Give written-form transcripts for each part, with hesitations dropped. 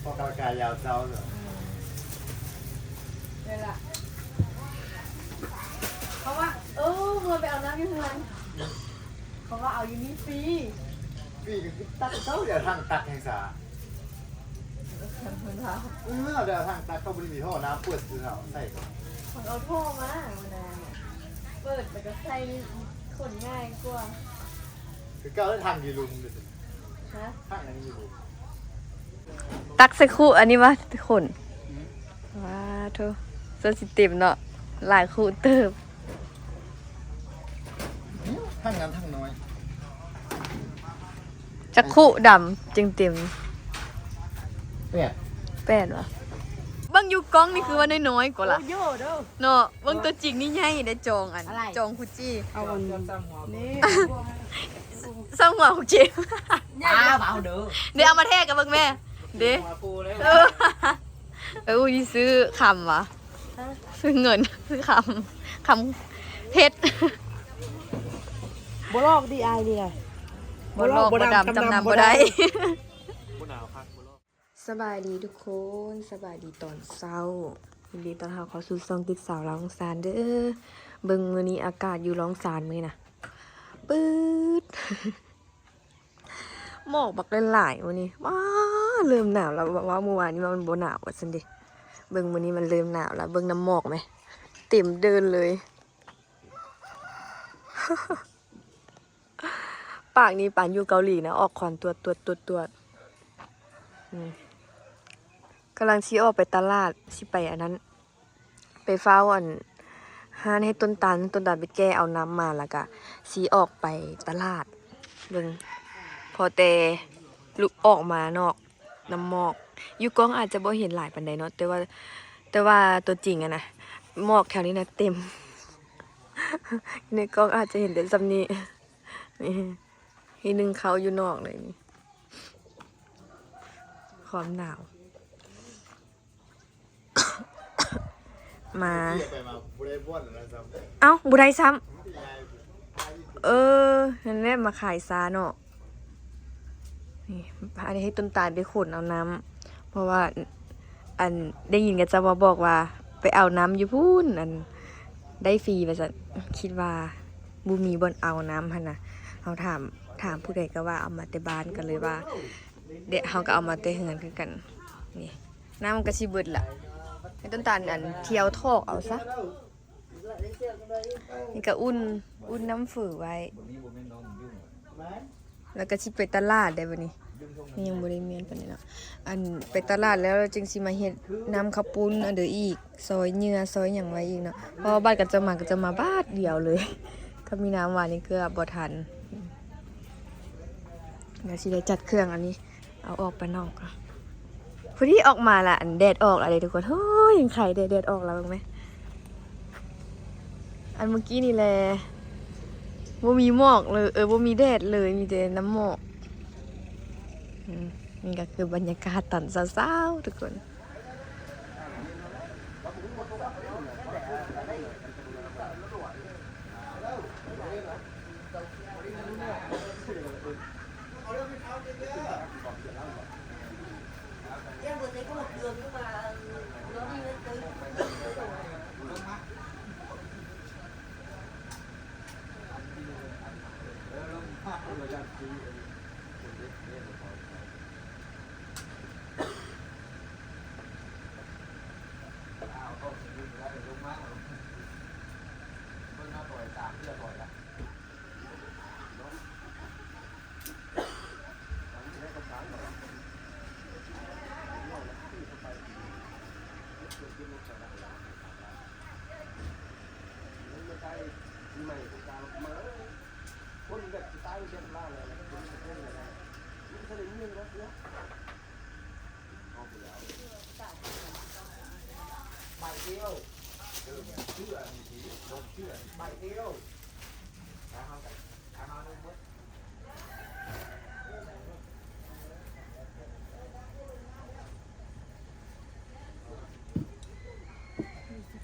พอกากายาวเจ้าเหรอเลยล่ะเพราะว่าเงินไปเอาน้ำอยู่ข้างหลังเขาก็เอาอยู่นี่ฟรีตักเจ้าเดี๋ยวทางตักแห่งสาเดี๋ยวทางตักเขาบริมีท่อน้ำเปิดซื้อเอาใส่ก่อนของเอาท่อมาวันนั้นเปิดไปก็ใส่ขนง่ายกว่าคือเก้าได้ทางยีลุมเลยฮะทางอย่างยีลุมตักใส่คู่อันนี้วะขนว้าโธ่โซสิเต็มเนาะหลายคู่เติบทางนั้นทางน้อยจักคู่ดำจึงเต็มแปดวะบางอยู่กล้องนี่คือว่าน้อยๆกว่าล่ะโย่เด้อเนาะบางตัวจริงนี่ใหญ่ได้จองอันจองคุจี้เอาอันนี้สร้างหัวคุจี้เบาเด้อเดี๋ยวเอามาแทกกับเบิ่งแม่เด้ยี่ซื้อคำวะซื้อเงินซื้อคำเพชรบ่ลอกดีไอเดียบ่ลอกบ่ดำจำนำบ่ได้สบายดีทุกคนสบายดีตอนเช้ายินดีต้อนรับเข้าสู่ช่องติ๊กสาวร้องซานเด้อเบิ่งมื้อนี้อากาศอยู่ร้องซานมื้อน่ะปื๊ดหมอกบักหลายๆมื้อนี้ว้าเริ่มหนาวแล้วว่าเมื่อวานนี้มันบ่หนาวว่าซั่นดิเบิ่งมื้อนี้มันเริ่มหนาวแล้วเบิ่งน้ำหมอกมั้ยเต็มเดินเลย ปากนี้ปานอยู่เกาหลีนะออกควันตัวกำลังชี้ออกไปตลาดสิไปอันนั้นไปเฝ้าอันห้านให้ต้นตาลไปแก้เอาน้ำมาแล้วก็ชี้ออกไปตลาดเบิ่งพอแต่ลุกออกมานอกน้ำหมอกอยู่กล้องอาจจะบ่เห็นหลายปานใดเนาะแต่ว่าตัวจริงอะนะหมอกแถวนี้นะเต็ม ในกล้องอาจจะเห็นแต่ซ้ำนี้นี่นึงเขาอยู่นอกเลยนี่ความหนาวมาเอ้าบุได้ซ้ำนั่นแหละมาขายซาเนาะนี่พาให้ต้นตาลไปขนเอาน้ำเพราะว่าอันได้ยินกันจะมาบอกว่าไปเอาน้ำอยู่พูนอันได้ฟรีไปสัตคิดว่าบูมีบนเอาน้ำพันนะเขาถามผู้ใดก็ว่าเอามาแต่บ้านกันเลยว่าเดี๋ยวเขาก็เอามาแต่เหือนคือกันนี่น้ำมันก็ชิเบิดละให้ต้นตาลอันเที่ยวทอกเอาซะนี่ก็อุ่นน้ำฝือไว้แล้วก็ชิไปตลาดได้บ่นี่ยังบริเมียนปานนี้เนาะอันไปตลาดแล้วจึงสิมาเฮ็ดน้ำข้าวปุ้นอันเด้ออีกซอยเนื้อซอยหยังไว้อีกเนาะเพราะบ้านก็จะมาบาทเดียวเลยถ้ามีน้ำหวานนี่เกือบบ่ทันเดี๋ยวสิได้จัดเครื่องอันนี้เอาออกไปนอกก่อนพอดีออกมาละอันแดดออกอะไรทุกคนเฮ้ยยังไข่แดดออกแล้วมั้ยอันเมื่อกี้นี่แหละบ่มีหมอกเลยบ่มีแดดเลยมีแต่น้ำหมอกนี่ก็คือบรรยากาศตอนเช้าๆทุกคน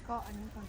ก็อันนี้ก่อน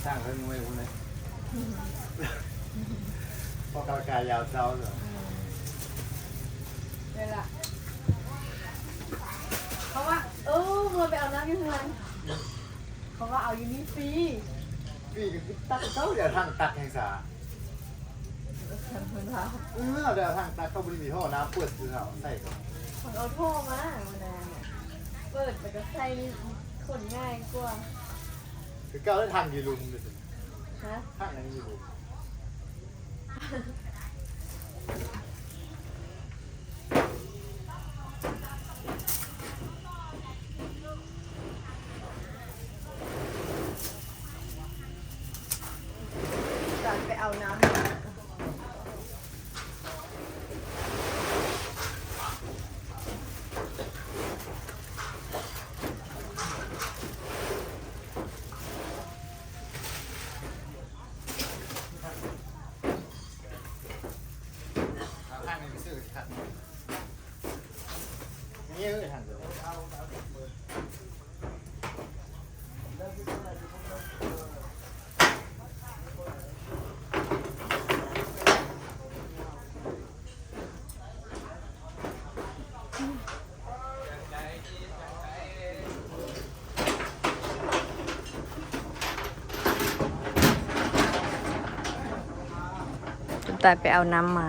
สร้างเรื่องมวยพวกนี้พอกากายยาวเช้าเหรอ เวลาเพราะว่าเราไปเอาน้ำอยู่ทางนั้นเพราะว่าเอาอยู่นี่ฟรี พี่ตักเขาเดี๋ยวทางตักแห่งสาเดี๋ยวทางตักเขาบริมีท่อน้ำเปิดคือเขาใส่ก่อน ของเอาท่อมาวันนั้นเปิดไปก็ใส่ขนง่ายกว่า คือก้าวได้ทางยีรุมเลยสิ ฮะ ทางไหนยีรุม การไปเอาน้ำ ทางนี้ไปซื้อขัดนี่เลยทางเดียวตายไปเอาน้ำมา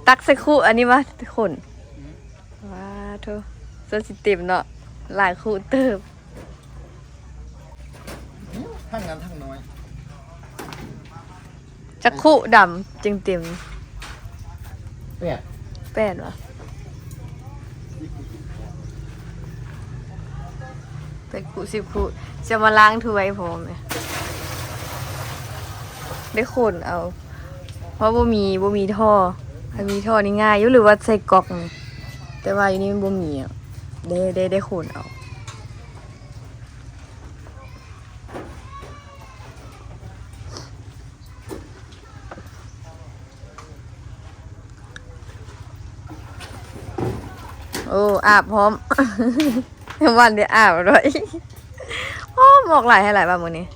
ตักใส่คู่อันนี้วะทุกคนว้าโธ่โซนสิเต็มเนาะหลายคู่เติบ ทางนั้นทางน้อย จักคู่ดำจึงเต็ม เปียก 8วะ8คู่10คู่จะมาล้างถ้วยผมเนี่ยได้คนเอา เพราะบ่มีท่อถ้ามีท่อนี่ง่ายอยู่หรือว่าใส่ก๊อกนี่แต่ว่าอยู่นี่มันบ่มีอ่ะได้คนเอาโอ้อาบพร้อม วันเดียวอาบเลยโอ้หมอกหลายให้หลายบ้างมื้อนี้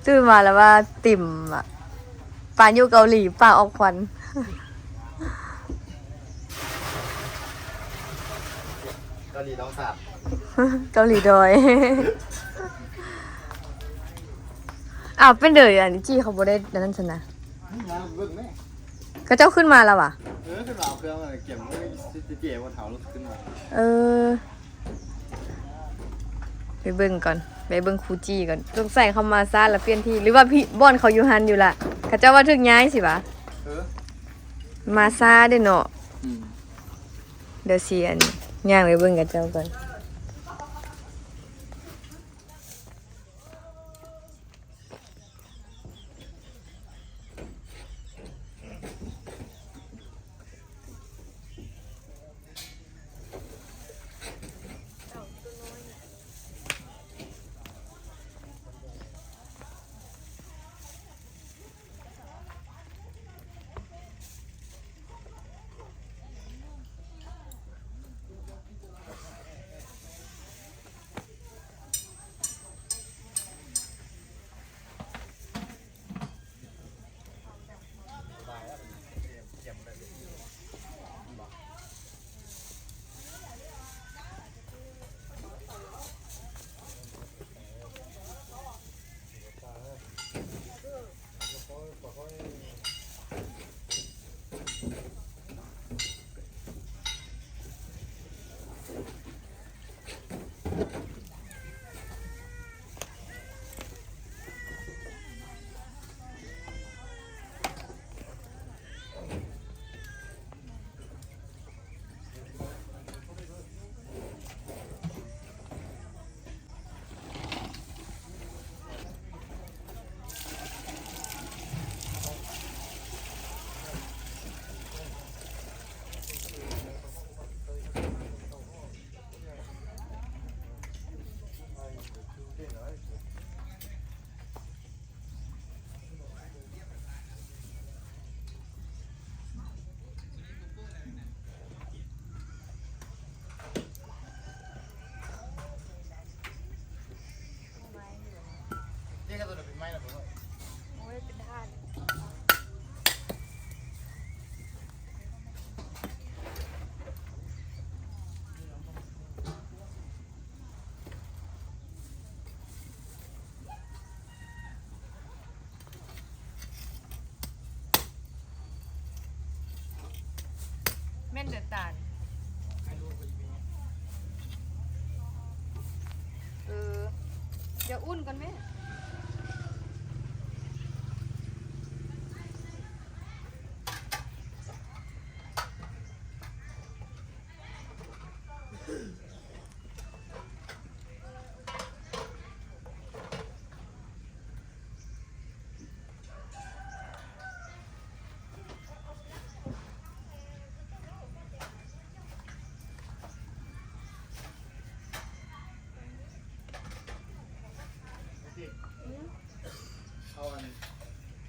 ตื่นมาแล้วว่าติ่มอ่ะปลาอยู่เกาหลีปลาออกควัน ก็ดีต้องสาบ เกาหลีดอย อ้าวเป็นเดยอันนี้จี้เขาบ่ได้นั่นชนะ งานเบิ่งไหม ก็เจ้าขึ้นมาแล้วว่ะ ขึ้นมาเอาเครื่องมาเก็บไว้เจ๋บนเท้ารถขึ้นมา เออ ไปเบิ่งก่อน ไปเบิ่งครูจี้ก่อนต้องใส่เข้ามาซ่าแล้วเปลี่ยนที่ หรือว่าพี่บอนเขาอยู่หันอยู่ล่ะเขาเจ้าว่าถึกย้ายสิวะมาซ่าเด้อเนาะเดี๋ยวสิอันย่างไปเบิ่งกับเจ้าก่อน จะอุ่นกันไหมเอาอัน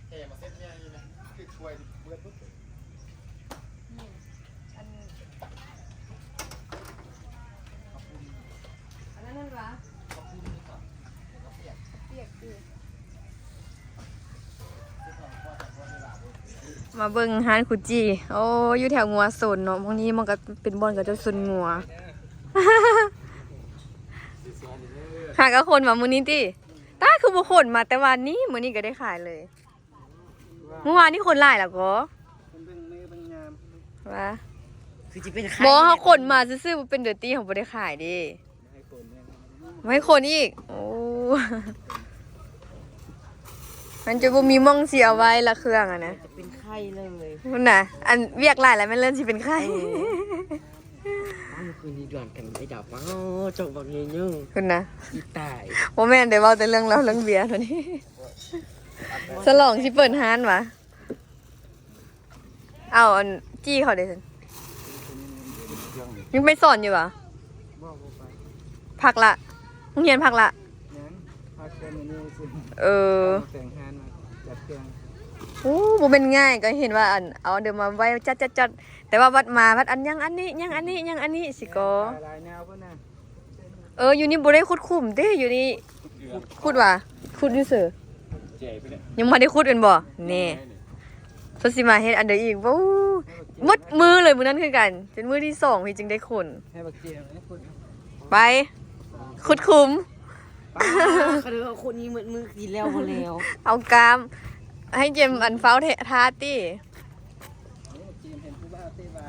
แห่มาเซ็ตเนี่ยนี่นะคือช่วยเบิดปุ๊บ นี่อันนั้นนั่นวะ ขอบคุณนี่ก่อนเอาเปียก เปียกดิ ที่ก่อนพ่อแต่พ่อเวลา มาเบิ่งฮานคุจิโอ้อยู่แถวงัวสนเนาะพวกนี้มันก็เป็นบอนกับเจ้าสนงัว หากเอาคนมามื้อนี้ติตาคือบ่คนมาแต่วันนี้มื้อนี้ก็ได้ขายเลย เมื่อวานนี่คนหลายแล้วก็ เป็นเบิ่งมือเป็นงาม ว่า คือจะเป็นใคร บ่เฮาคนมาซื่อๆบ่เป็นเดอร์ตี้เขาบ่ได้ขายเดิ ให้คนเนี่ย ไม่ให้คนอีกโอ้ มันจะบ่มีม่องสิเอาไว้ละเครื่องอ่ะนะ จะเป็นไข้เลย พุ่นน่ะ อันเวียกหลายแล้วแม่นเริ่มสิเป็นไข้ อ้าวคืนนี้ด่วนกันไอ้ดาวว้าวจบแบบนี้ยุ่ง พุ่นน่ะ อีตาย บ่แม่นได้เว้าแต่เรื่องเราเรื่องเบียร์เท่านี้ ฉลองสิเปิดร้านวะเอาอันจี้เขาเด้ซั่นยังไปสอนอยู่วะ บอกไป พักละโรงเรียนพักละ ยังพาแค่นี้สิ เออ แต่งงานมาจัดเครื่อง โอ้บ่เป็นง่ายก็เห็นว่าอันเอาเดี๋ยวมาไว้จัดแต่ว่าวัดมาวัดอันยังอันนี้ยังอันนี้ยังอันนี้สิก็ ลายแนวก็น่ะ อยู่นี่บ่ได้ขุดคุ้มเด้อยู่นี่ขุดว่ะขุดอยู่ซื่อ เจ๋ไปเลย ยังบ่ได้ขุดเป็นบ่นี่สสิมาเฮ็ดอันเดออีกวู้หมดมือเลยมื้อนั้นคือกันจนมื้อที่สองพี่จึงได้ขน ให้บักเจียนะคุณ ไปขุดคุ้ม ป้าเขาเลยว่าคนนี้เหมือนมือกินแล้วมาแล้ว เอากามให้เจมอันเฝ้าทาตี้ เจียเห็นผู้บ้าเต้บา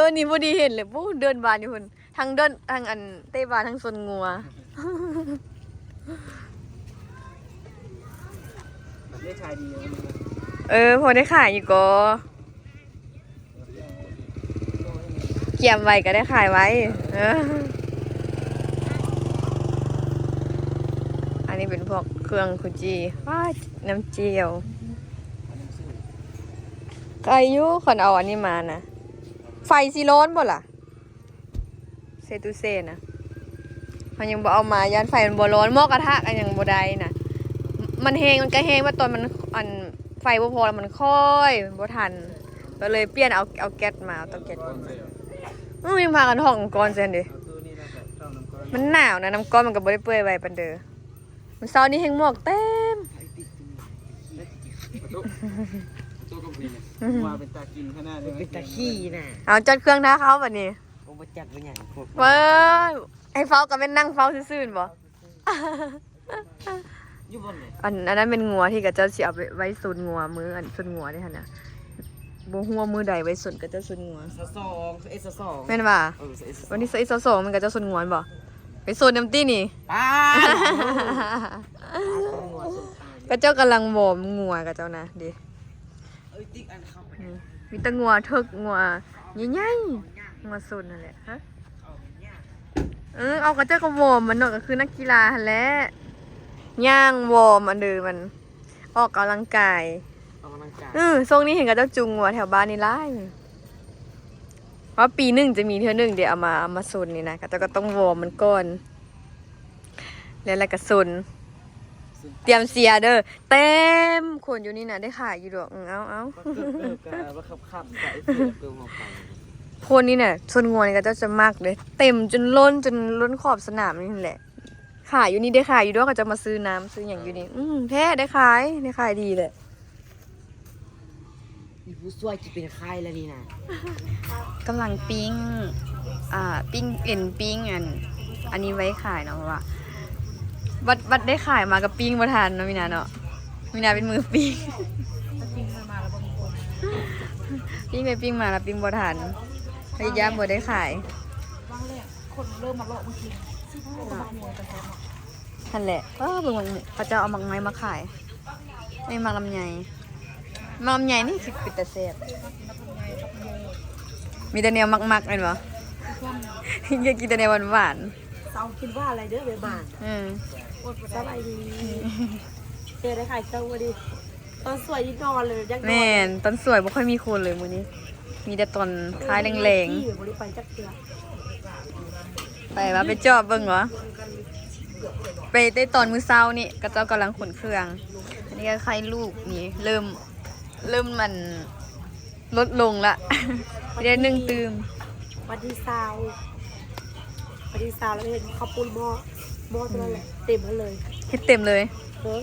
น นี่พอดีเห็นเลยปู้เดินบานอยู่คนทั้งเดินทั้งอันเต้บานทั้งซนงัว ได้ชายดีเลย พอได้ขายอยู่ก็เกี่ยมไว้ก็ได้ขายไว้อันนี้เป็นพวกเครื่องคุจิว้าน้ำเจียวไก่ยุขอนเอาอันนี้มานะไฟสีร้อนบ่ล่ะเซตุเซนะมันยังบ่เอามาย่านไฟมันบ่ร้อนหม้อกระทะอันยังบ่ได้นะมันแห้งมันก็แห้งว่าตอนมันอันไฟบ่พอแล้วมันค่อยบ่ทันก็เลยเปลี่ยนเอาแก๊สมาเอาเตาแก๊สมายังพากันห้องก่อนเซ่นดิ เอาตู้นี่นะแบบต้องน้ำก้อน มันหนาวนะน้ำก้อนมันก็บ่ได้เปื่อยไว้ปานเด้อมันเช้านี้แห้งหมอกเต็ม ตู้ก็มีมาเป็นตากินขนาดเลย เป็นตะขี้น่ะ เอาจัดเครื่องท้าเขาบัดนี้ โอ้มาจัดเป็นอย่างพวก เว้ยให้เฝ้าก็แม่นนั่งเฝ้าซื่อๆบ่ อยู่บนเลย อันนั้นเป็นงัวที่กะเจ้าสิเอาไปไว้ซุนงัวมืออันซุนงัวได้หั่นน่ะบ่ฮู้ว่ามือใดไว้ซุนกะเจ้าซุนงัว สองเอสสอง แม่นว่า เอส วันนี้ไอ้สองมันกะเจ้าซุนงัวบ่ไปซุนน้ำตี้นี่ ป้า ก็เจ้ากำลังวอร์มงัวกับเจ้านะดิ เอ้ยติ๊กอันเข้าไป มีแตะงัวเถิกงัวใหญ่ๆงัวซุนนั่นแหละฮะเอากับเจ้าก็วอร์มมันเนาะก็คือนักกีฬาหั่นแหละย่างวอร์มอันเดิมมันออกกำลังกาย ออกกำลังกาย ทรงนี้เห็นกับเจ้าจุงงัวแถวบ้านนี่หลายเพราะปีหนึงจะมีเทื่อหนึงเดี๋ยวเอามาซุนนี่นะก็เจ้าก็ต้องวอร์มมันก่อนแล้วก็ซุนเตรียมเสียเด้อเต็มคนอยู่นี่นะได้ขายอยู่ดอกเอา ก็เกิดการว่าขับกับไอ้เสือเกินมาไป คนนี้เนี่ยชนงัวนี่ก็เจ้าจะมากเลย เต็มจนล้นขอบสนามนี่แหละขายอยู่นี่ได้ขายอยู่ด้วยก็จะมาซื้อน้ำซื้ออย่างอยู่นี่แท้ได้ขายดีเลย มีผู้ช่วยจะเป็นไข้แล้วนี่นะ กำลังปิ้งปิ้งเอ็นปิ้งอันนี้ไว้ขายเนาะเพราะว่าบัดได้ขายมากับปิ้งบ่ทันเนาะมีนาเนาะมีนาเป็นมือปิ้งปิ้งไปปิ้งมาแล้วปิ้งบ่ทันพยายามบ่ได้ขาย บางแรกคนเริ่มมาเลาะบางทีประมาณนี้กันแท้ นั่นแหละเบิ่งเขาจะเอามังไม้มาขายไม่มังลำไยมังลำไยนี่คือปิดแต่แซ่บมีแต่แนวมักๆเลยเหรออยากกินแต่แนวหวาน เซาคิดว่าอะไรเด้อเบบาน ๆ สบายดีเจอได้ขายเซาพอดีตอนสวยยิ่งนอนเลยยังนอน แม่นตอนสวยบ่ค่อยมีคนเลยมื้อนี้ มีแต่ตอนคล้ายแรง บริไปจักเตือ ๆไปว่าไปจอบเบิ่งเหรอไปได้ตอนมื้อเช้านี่ก็เจ้ากำลังขนเครื่องอันนี้ก็ใครลูกนี่เริ่มมันลดลงละ ไม่ได้นึ่งตืม วันที่ซาวแล้วเห็นข้าวปุ้นหม้อตัวนั้นแหละเต็มเลย เฮ็ดเต็มเลย เฮ้ย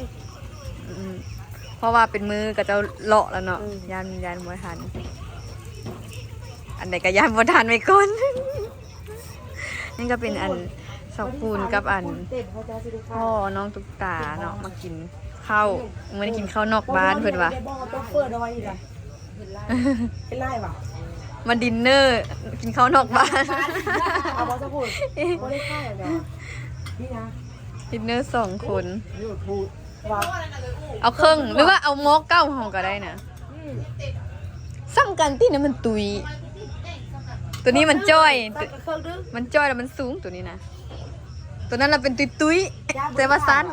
อืมเพราะว่าเป็นมือก็จะเลาะแล้วเนาะ อืม ยานบ่ทัน อันใดก็ยานบ่ทันไว้ก่อน นี่ก็เป็นอันเสาปูนกับอัน เต็มเขาจะสิได้ พ่อน้องตุ๊กตาเนาะมากินข้าวมื้อนี้กินข้าวนอกบ้านเพิ่นว่า ได้บอกต้องเปิดเอาไว้อีกอ่ะเป็นไล่ป่ะ มาดินเนอร์กินข้าวนอกบ้าน เอาบอสพูดบ่ได้ค่าอย่างเดียวนี่นะ ดินเนอร์2 คน นี่พูด ว่า เอาครึ่งหรือว่าเอาหม้อเก้าห้องก็ได้นะซ้ำกันที่นั้นมันตุย ตัวนี้มันจ้อย ตัดกับเครื่องนึง มันจ้อยแล้วมันสูงตัวนี้นะ ตัวนั้นเราเป็นตุยๆแต่ว่าสั้น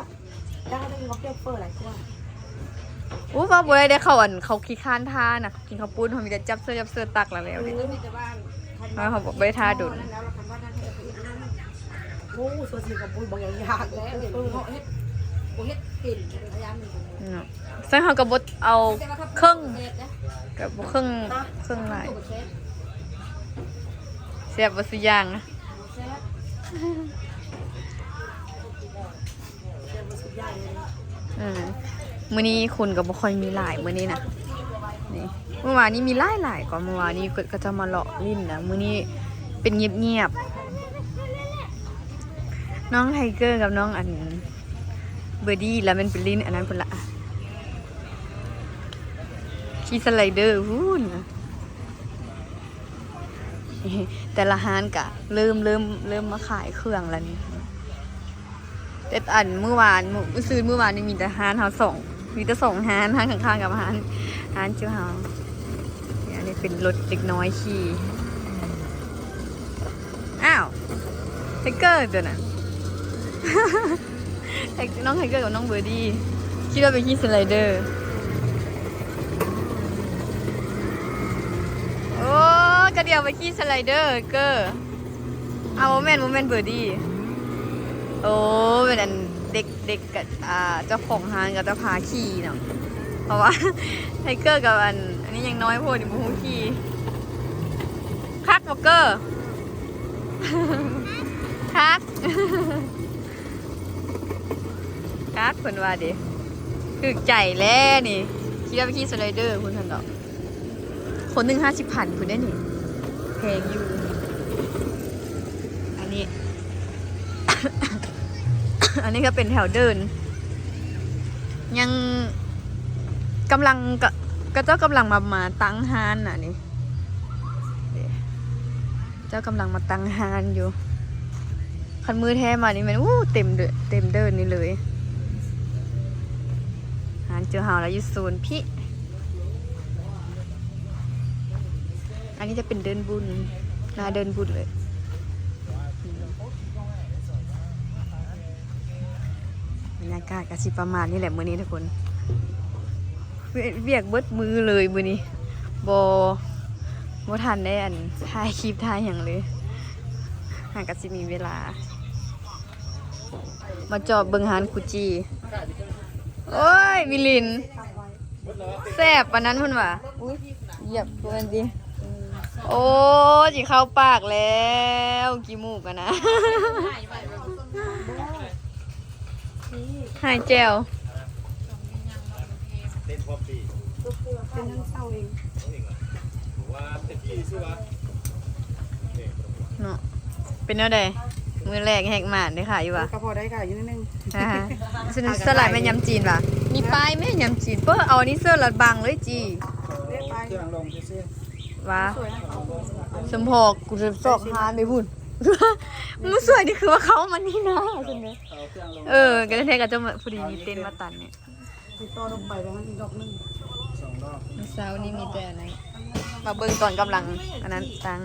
แล้วก็จะมีเขาเปรี้ยวเปิดอะไรก็ว่า อู้ว่าบ่ได้เขาเขาขี้ค้านท่าน่ะกินข้าวปุ้นเขามีแต่จับเสื้อตักแล้วแล้วดิ มีแต่บ้าน เพราะเขาบอกบ่ได้ท่าดุน แล้วเราคันว่านั่นให้ไปอีกนั่นโอ้ส่วนสีกับปุ้นบางอย่างยากแล้วเขาเฮ็ดกินพยายามหนึ่ง เนาะซึ่งเขาก็บ่เอาครึ่งกับบ่ครึ่งหลายแซ่บบ่สุอย่างนะ มื้อนี้คนก็บ่ค่อยมีหลายมื้อนี้นะนี่เมื่อวานนี้มีหลายกว่าเมื่อวานนี้ก็จะมาเลาะลิ้นนะมื้อนี้เป็นเงียบๆน้องไทเกอร์กับน้องอันเบอร์ดี้แล้วมันเป็นลิ้นอันนั้นพุ่นละขี่สไลเดอร์ฮู้นแต่ละห้านกะเริ่มมาขายเครื่องแล้วนี่แต่อันเมื่อวานซื้อเมื่อวานนี่มีแต่ห้านเฮามีแต่2ห้านข้างๆกับห้านเจ้าเฮาอันนี้เป็นรถเด็กน้อยขี่อ้าวไทเกอร์ตัวน่ะ น้องไทเกอร์กับน้องเบอร์ดี้คิดว่าเป็นขี่สไลเดอร์โอ้กระเดียวไปขี่สไลเดอร์เกอร์เอาโมเมนต์เบอร์ดี้โอ้เป็นอันเด็กกับเจ้าของห้างกับเจ้าพาขี่เนาะเพราะว่า ไทเกอร์กับอันนี้ยังน้อยโพดอยู่บูฮูขี่คักบอกเกอร์ คัก คักคนว่าดิคือใจแล้วนี่คิดว่าไปขี่สไลเดอร์คุณทันดอกคนหนึ่ง50,000คุณได้นี่แพงอยู่อันนี้ อันนี้ก็เป็นแถวเดิน ยังกำลังก็เจ้ากำลังมาตั้งฮานน่ะนี่เจ้ากำลังมาตั้งฮานอยู่คันมือแท้มานี่มันเต็มเดินนี่เลยฮานเจอหาแล้วอยู่โซนพี่อันนี้จะเป็นเดินบุญนาเดินบุญเลยบรรยากาศกะสิประมาณนี้แหละมื้อนี้ทุกคนเวียกเบิดมือเลยมื้อนี้บ่ทันได้อันถ่ายคลิปถ่ายหยังเลยหากะสิมีเวลามาจอบเบิ่งหานกุจีโอ้ยมิลินแซ่บปานนั้นเพิ่นว่าอุ้ยเหยียบตัวมันดิโอ้สิเข้าปากแล้วกี่มูกอะนะ หายแจว เต้นพอปี เป็นทั้งเศร้าเอง ว่าเต็มที่สิวะ เนาะเป็นแนวใดมือแรกแหกหมานได้ค่ะอยู่วะ ก็พอได้ค่ะอยู่นิดนึง สลัดแม่ยำจีนป่ะมีป้ายแม่ยำจีนเปิ้ลเอาอันนี้เสื้อละบังเลยจี เรียกไป เครื่องลงเสื้อ วะ สวยนะ สมพอกกูจะสอกฮานไปพุ่น มือสวยนี่คือว่าเขามันนี่นะคุณเนี่ย เอาเครื่องลง กันแท้ก็จะมาพอดีมีเต้นมาตันเนี่ย ติดต่อลงไปแล้วมันอีกดอกนึง 2 รอบ เช้านี้มีแต่อะไรมาเบิ่งตอนกำลังอันนั้นตัง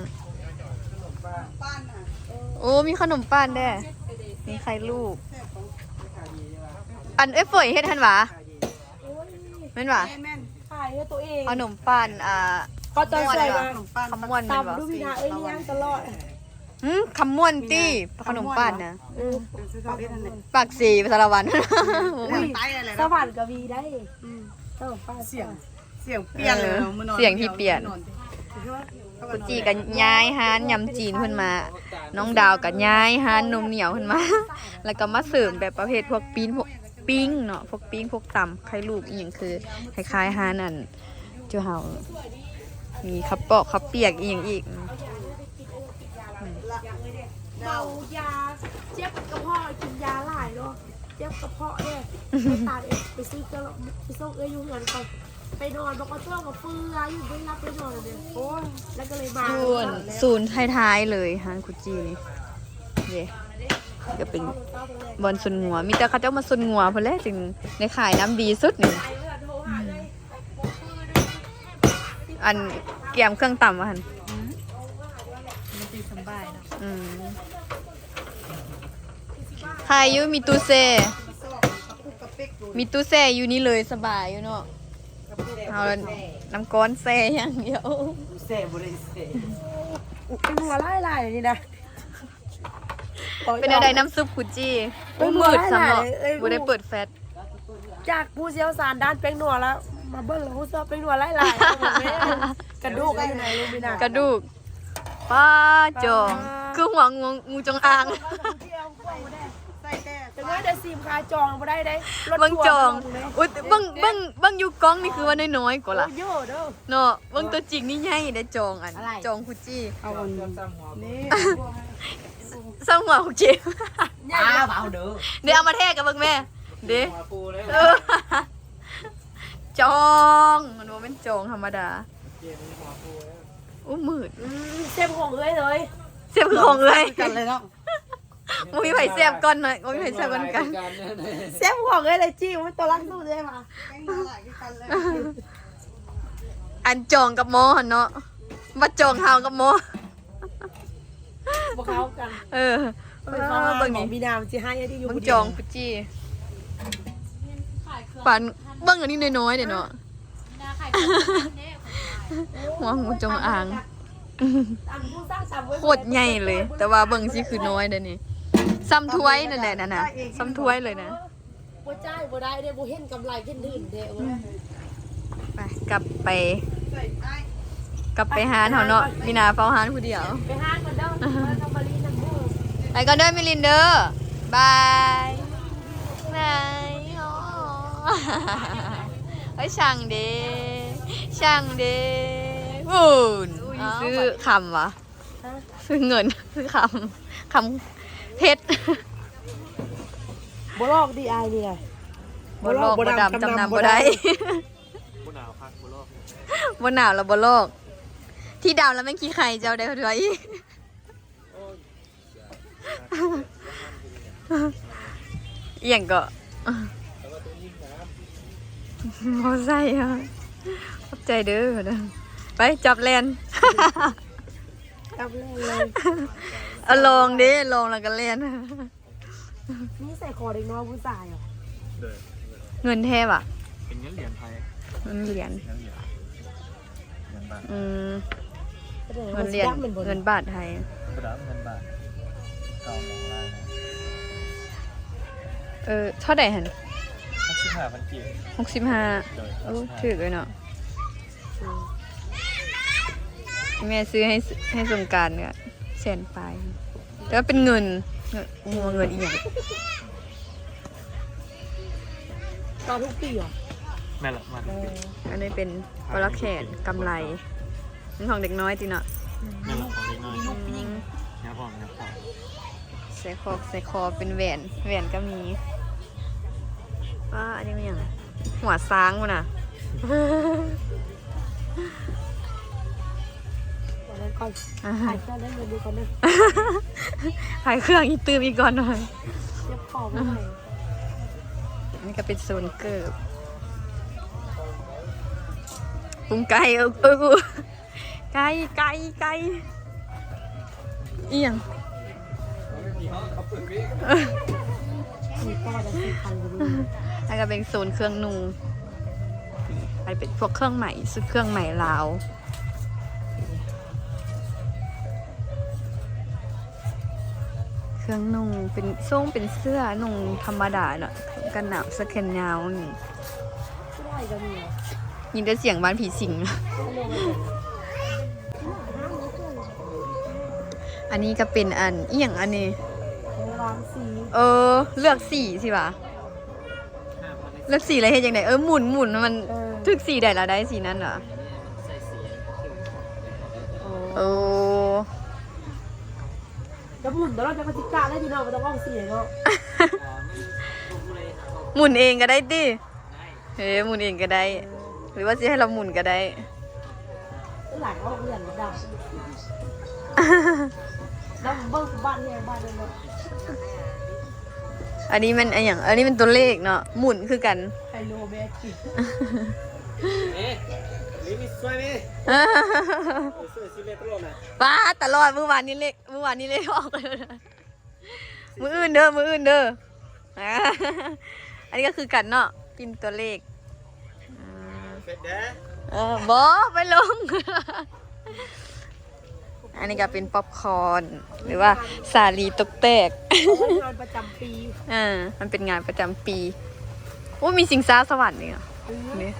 โอ้มีขนมป้านแด้มีไข่ลูก อันฝอยเฮ็ดทันหวะแม่นหวะ แม่นขายให้ตัวเอง ขนมป้านก็จะใส่มา คำม่วนแม่นบ่ ตำดูพี่นานี่ย่างตลอด คำม่วนตี้ขนมป้านนะ ปากสีสารวัตร สวรรค์ก็มีได้เสียงเปลี่ยนเลย เสียงที่เปลี่ยนกุจีกันย้ายฮานยำจีนขึ้นมา น้องดาวกันย้ายฮานนมเหนียวขึ้นมา แล้วก็มาเสริมแบบประเภทพวกพวกปิ้งเนาะพวกปิ้งพวกตำไข่ลูกอีกอย่างคือคล้ายๆฮานอันเจ้าเฮามีขับปอกขับเปียกอีกอย่างอีก เมายาเจ็บกระเพาะกินยาหลายเนาะเจ็บกระเพาะเนี่ยไปตาไปซื้อก็ไปส่งอยู่เงินก่อนไปนอนบอกว่าเจ้ากับเฟืออยู่ไม่รับไปนอนเลยโอ้ยแล้วก็เลยมา ศูนย์ท้ายๆเลยฮานกุจีนี่เย่ก็เป็นบอลซุนงัวมีแต่เขาเจ้ามาซุนงัวเพื่อแรกจึงในขายน้ำดีสุดนี่อันเกี่ยมเครื่องต่ำอ่ะฮันมันตีสบายนะใครอยู่มีตู้เซมีตู้แซ่อยู่นี่เลยสบายอยู่เนาะเอาน้ำก้อนแซ่อย่างเดียว เซ่บ่ได้เซ่ เป็นหัวไล่ๆนี่นะ เป็นอะไรน้ำซุปคุจี้มืดสำหรับกูได้เปิดแฟต จากผู้เชี่ยวชาญด้านแป้งนัวแล้วมาเบิ้ลแล้วผู้ชอบแป้งนัวไล่ๆกระดูกอยู่ไหนลูกพี่นาก ระดูกป้าจองคือหัวงูจงอาง แต่ว่าเดี๋ยวซีมคาจองมาได้ได้ เบิ้งจองอุ้ยเบิ้งอยู่กล้องนี่คือว่าน้อยๆกว่าล่ะ โย่เด้อ เนาะเบิ้งตัวจริงนี่ใหญ่ได้จองอันจองคุจี้ เอาอันนี้ สร้างหัวคุจี้ เบาเด้อ เดี๋ยวเอามาแทกกับเบิ้งแม่เด้ หัวปูเลย จองมันว่าเป็นจองธรรมดา เกมมีหัวปูแล้ว อู้มืด เซฟของเลยเลย เสียบของเลย กันเลยเนาะ มึงมีไผ่เสียบก่อนหน่อยมึงมีไผ่เสียบก่อนกัน เซฟของเลยจี้มันตัวรักสู้ได้มา อันจองกับหมอหันเนาะมาจองเฮากับหมอ พวกเขากัน เออ เบิ่งนี่พี่นามจีให้ที่อยู่ มึงจองปุจี้ปันเบิ่งอันนี้น้อยๆเดี๋ยวเนาะหัวงูจงอางโคตรใหญ่เลย แต่ว่าเบิ่งสิคือน้อยเดี๋ยวนี้ซ้ำถ้วยนั่นแหละนั่นน่ะซ้ำถ้วยเลยนะ บ่จ่ายบ่ได้เด้บ่เห็นกำไรเห็นดื่นเด้ ไปกลับไปหาเฮาเนาะมีนาเฝ้าหาผู้เดียว ไปห้างกันเด้อมาทำมาลีน้ำมู ไปก่อนเด้อมิลินเด้อบายบายอ๋อเฮ้ยช่างเด้วุ่นซื้อคำวะซื้อเงินซื้อคำเพชร บ่ลอกดีอายเนี่ย บ่ลอกบ่ดำจำนำบ่ได้ บุหนาวพักบุโลก บ่หนาวแล้วบ่ลอกที่ดาวแล้วแม่งขี้ไข่เจ้าได้เท่าไหร่เอียงก็มอไซค์อ่ะขอบใจเด้อนะไปจับแลน จับเลย เอาลองดิลองแล้วก็แลน นี่ใส่คอเด็กน้อยผู้ชายเหรอ เดิน เงินเทพอ่ะ เป็นเงินเหรียญไทย เงินเหรียญ เงินเหรียญบาท เงินเหรียญเงินบาทไทย กระดาษเงินบาทเก่าของล่างนะ เท่าไหร่หัน 65,000 กีบ 65 โดย โอ้ถือเลยเนาะแม่ซื้อให้สงกรานต์เนี่ย100,000 ปลายแต่ว่าเป็นเงินอีหยัง ตอนทุกปีเหรอ แม่ละมัน อันนี้เป็นปลาแขนกำไรเป็นของเด็กน้อยจริงเนาะ แม่ละของเล็กน้อยแง่ผ่อง ใส่คอเป็นแหวนก็มีอันนี้มันอย่างหัวซ้างมันอ่ะ ตอนนั้น ก่อนขายเครื่องได้เงินดูก่อนนะ ขายเครื่องอีตื่มอีกก่อนหน่อย เจ็บคอไม่ไหว นี่ก็เป็นโซนเกิบปรุงไก่กูไก่อีหยัง มีป้อจะสิพันดู แล้วก็เป็นโซนเครื่องนูไปเป็นพวกเครื่องใหม่ซื้อเครื่องใหม่ลาวเครื่องนุ่งเป็นส่งเป็นเสื้อนุ่งธรรมดาเนาะกันหนาวสแขนยาวนี่ ช่วยกันเนี่ย ยินได้เสียงบ้านผีสิง อันนี้ก็เป็นอันอีหยังอันนี้ ร้านสี เลือกสีสิวะเลือกสีอะไรเห็นอย่างไรหมุนมันทึกสีใดละได้สีนั้นเหรอโอ้ แล้วหมุนแล้วเราจะมาติดกาได้ดีเนาะมันต้องออกสีเนาะ หมุนเองก็ได้ดิเฮ้หมุนเองก็ได้ หรือว่าจะให้เราหมุนก็ได้ หลายออกเหรียญดำดำเบิ้งบ้านเนี่ยบ้านเนี่ย อันนี้มันอันนี้เป็นตัวเลขเนาะหมุนคือกัน ไฮโลเบกิ นี่มีสวยไหมสวยสิเล็กโลนะ ป้าตลอดเมื่อวานนี้เลขออกเลยนะมืออื่นเด้ออ่าอันนี้ก็คือกันเนาะพิมพ์ตัวเลข เสร็จเด้อบ อไปลง อันนี้ก็เป็นป๊อปคอร์นหรือว่าสาลีตกแตก งานประจำปี มันเป็นงานประจำปีโอ้มีสิงซาสวรรค์นี่อ่ะนี่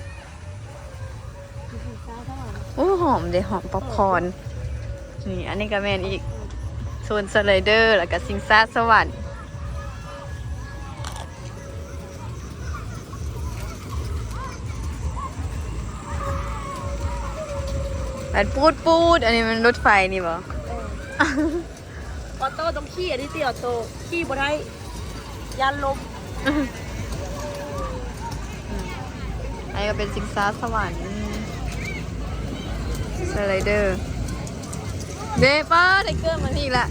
โอ้หอมเลยหอมป๊อปคอร์นนี่อันนี้ก็แมนอีกโซนสไลเดอร์แล้วก็สิงซาสวรรค์แบบปูดอันนี้มันรถไฟนี่บ่ ออโต้ต้องขี้อันนี้ตีออโต้ขี้บ่ได้ยันลม อันนี้ก็เป็นสิงซาสวรรค์สไลเดอร์เดป้าไทเกอร์มานี่ละ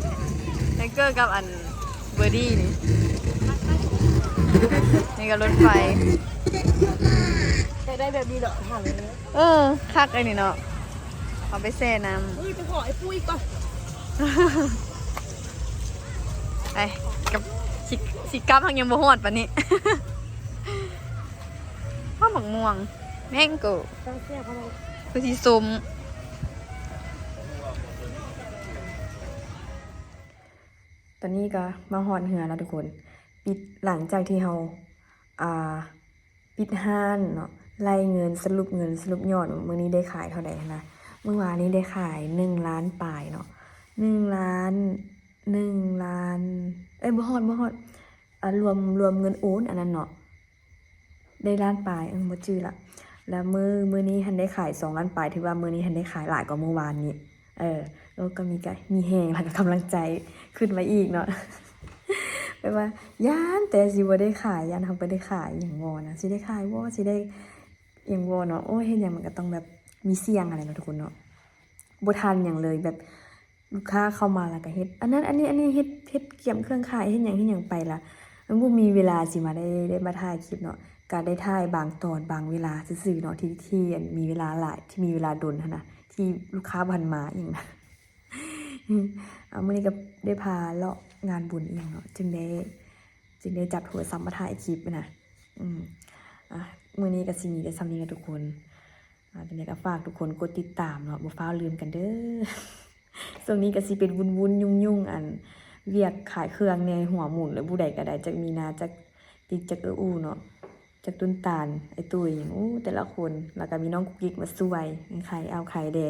ไทเกอร์กับอันเบอร์ดี้นี่ นี่ก็รถไฟ ได้แบบนี้เหรอหาเลย คักไอ้นี่เนาะเอาไปแช่น้ เฮ้ยไปขอไอ้ปุ้ยก่อน ำไปกับสิกับทางยังบ่ฮอดปานนี้ ข้าวหมักม่วงแมงโก้ ต้องเสียเพราะอะไร คือสีส้มตอนนี้ก็มาฮอดเหือแล้วทุกคนปิดหลังจากที่เราปิดห้านเนาะไล่เงินสรุปยอดมื้อนี้ได้ขายเท่าไหร่นะเมื่อวานนี้ได้ขาย1 ล้านปลายเนาะ1 ล้านบ่ฮอดรวมเงินโอนอันนั้นเนาะได้ล้านปลายบ่จื้อละแล้วมื้อนี้ทันได้ขาย2 ล้านปลายถือว่ามื้อนี้ทันได้ขายหลายกว่าเมื่อวานนี้แล้วก็มีแฮงแล้วก็กำลังใจขึ้นมาอีกเนาะ แปลว่าย่านแต่สิบ่ได้ขายย่านทำบ่ได้ขายอย่างวอนะสิได้ขายบ่สิได้อย่างวอเนาะโอ้ยเฮ็ดหยังมันก็ต้องแบบมีเสี่ยงอะไรเนาะทุกคนเนาะบ่ทันหยังเลยแบบลูกค้าเข้ามาแล้วก็เฮ็ดอันนั้นอันนี้เฮ็ดเกี่ยมเครื่องขายเฮ็ดหยังไปล่ะมันบ่มีเวลาสิมาได้มาถ่ายคลิปเนาะก็ได้ถ่ายบางตอนบางเวลาซื่อๆเนาะที่มีเวลาหลายที่มีเวลาดนหั่นน่ะที่ลูกค้าบ่ทันมาอย่างนั้น มื้อนี้ก็ได้พาเลาะงานบุญอีกเนาะจึงได้จับโทรศัพท์มาถ่ายคลิปนะมื้อนี้ก็สิมีได้ซ้ำนี้กันทุกคนจังได๋ก็ฝากทุกคนกดติดตามเนาะบ่ฟ้าวลืมกันเด้อ ช่วงนี้ก็สิเป็นวุ่นๆยุ่งๆอันเวียกขายเครื่องในหัวหมุนหรือผู้ใดก็ได้จักมีนาจักติ๊กจักอูเนาะจักตุนตาลไอ้ตุ้ยแต่ละคนแล้วก็มีน้องกุ๊กกิ๊กมาช่วยใครเอาใครเด้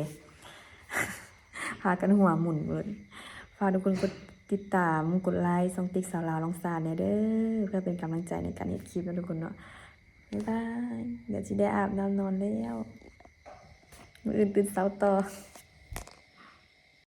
พากันหัวหมุนเบิดฝากทุกคนกดติดตามกดไลค์ส่องติ๊กสาวลาวลองซานเนี่ยเด้อเพื่อเป็นกำลังใจในการเฮ็ดคลิปนะทุกคนเนาะบ๊ายบายเดี๋ยวสิได้อาบน้ำนอนแล้วมื้ออื่นตื่นเช้าต่อ